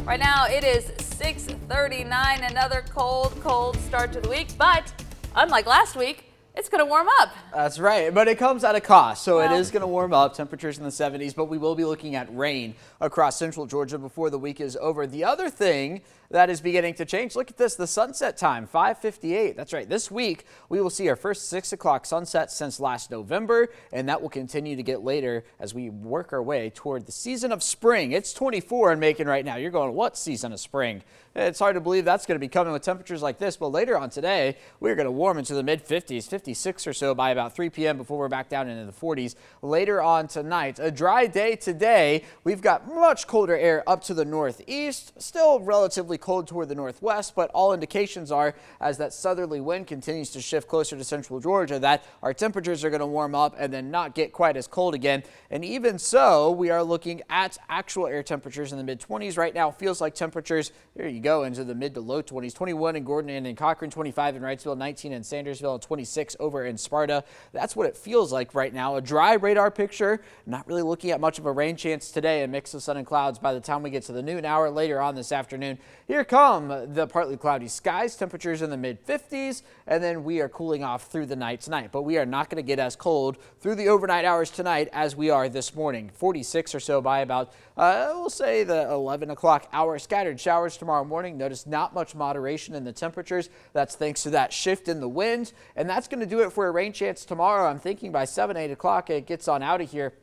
Right now it is 6:39. Another cold start to the week, but unlike last week, it's going to warm up. That's right, but it comes at a cost. So it is going to warm up, temperatures in the 70s, but we will be looking at rain across central Georgia before the week is over. The other thing that is beginning to change, look at this, the sunset time, 5:58. That's right, this week we will see our first 6 o'clock sunset since last November, and that will continue to get later as we work our way toward the season of spring. It's 24 in Macon right now. You're going, what season of spring? It's hard to believe that's going to be coming with temperatures like this, but later on today, we're going to warm into the mid-50s, 56 or so by about 3 p.m. before we're back down into the 40s later on tonight. A dry day today. We've got much colder air up to the northeast, still relatively cold toward the northwest, but all indications are, as that southerly wind continues to shift closer to central Georgia, that our temperatures are going to warm up and then not get quite as cold again. And even so, we are looking at actual air temperatures in the mid-20s right now. Feels like temperatures, here you go, into the mid to low 20s. 21 in Gordon and in Cochran, 25 in Wrightsville, 19 in Sandersville, and 26 over in Sparta. That's what it feels like right now. A dry radar picture, not really looking at much of a rain chance today. A mix of sun and clouds by the time we get to the noon hour later on this afternoon. Here come the partly cloudy skies, temperatures in the mid-50s, and then we are cooling off through the night tonight. But we are not going to get as cold through the overnight hours tonight as we are this morning. 46 or so by about, we'll say the 11 o'clock hour. Scattered showers tomorrow morning. Notice not much moderation in the temperatures. That's thanks to that shift in the wind, and that's going to do it for a rain chance tomorrow. I'm thinking by 7, 8 o'clock it gets on out of here.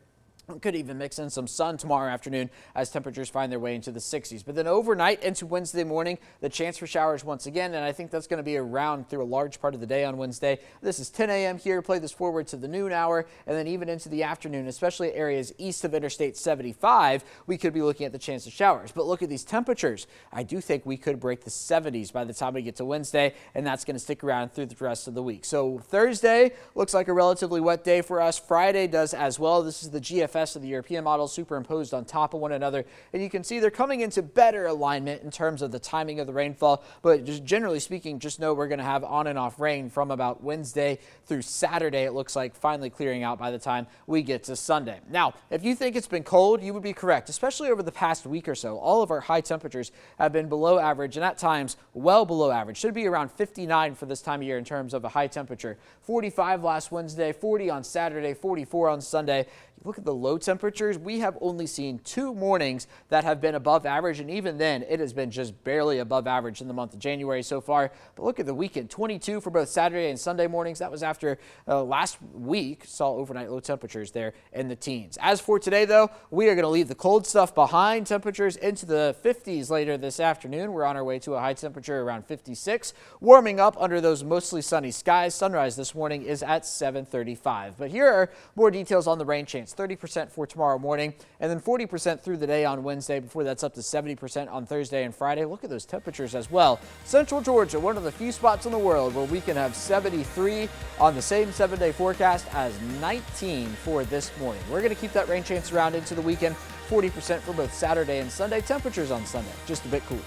Could even mix in some sun tomorrow afternoon as temperatures find their way into the 60s. But then overnight into Wednesday morning, the chance for showers once again, and I think that's going to be around through a large part of the day on Wednesday. This is 10 a.m. here. Play this forward to the noon hour, and then even into the afternoon, especially areas east of Interstate 75, we could be looking at the chance of showers. But look at these temperatures. I do think we could break the 70s by the time we get to Wednesday, and that's going to stick around through the rest of the week. So Thursday looks like a relatively wet day for us. Friday does as well. This is the GFS of the European model superimposed on top of one another, and you can see they're coming into better alignment in terms of the timing of the rainfall. But just generally speaking, just know we're going to have on and off rain from about Wednesday through Saturday. It looks like finally clearing out by the time we get to Sunday. Now, if you think it's been cold, you would be correct, especially over the past week or so. All of our high temperatures have been below average, and at times well below average. Should be around 59 for this time of year in terms of a high temperature. 45 last Wednesday, 40 on Saturday, 44 on Sunday. Look at the low temperatures. We have only seen 2 mornings that have been above average, and even then it has been just barely above average in the month of January so far. But look at the weekend, 22 for both Saturday and Sunday mornings. That was after last week saw overnight low temperatures there in the teens. As for today, though, we are going to leave the cold stuff behind. Temperatures into the 50s later this afternoon. We're on our way to a high temperature around 56, warming up under those mostly sunny skies. Sunrise this morning is at 7:35. But here are more details on the rain chance. 30% for tomorrow morning, and then 40% through the day on Wednesday before that's up to 70% on Thursday and Friday. Look at those temperatures as well. Central Georgia, one of the few spots in the world where we can have 73 on the same 7-day forecast as 19 for this morning. We're going to keep that rain chance around into the weekend. 40% for both Saturday and Sunday. Temperatures on Sunday just a bit cooler.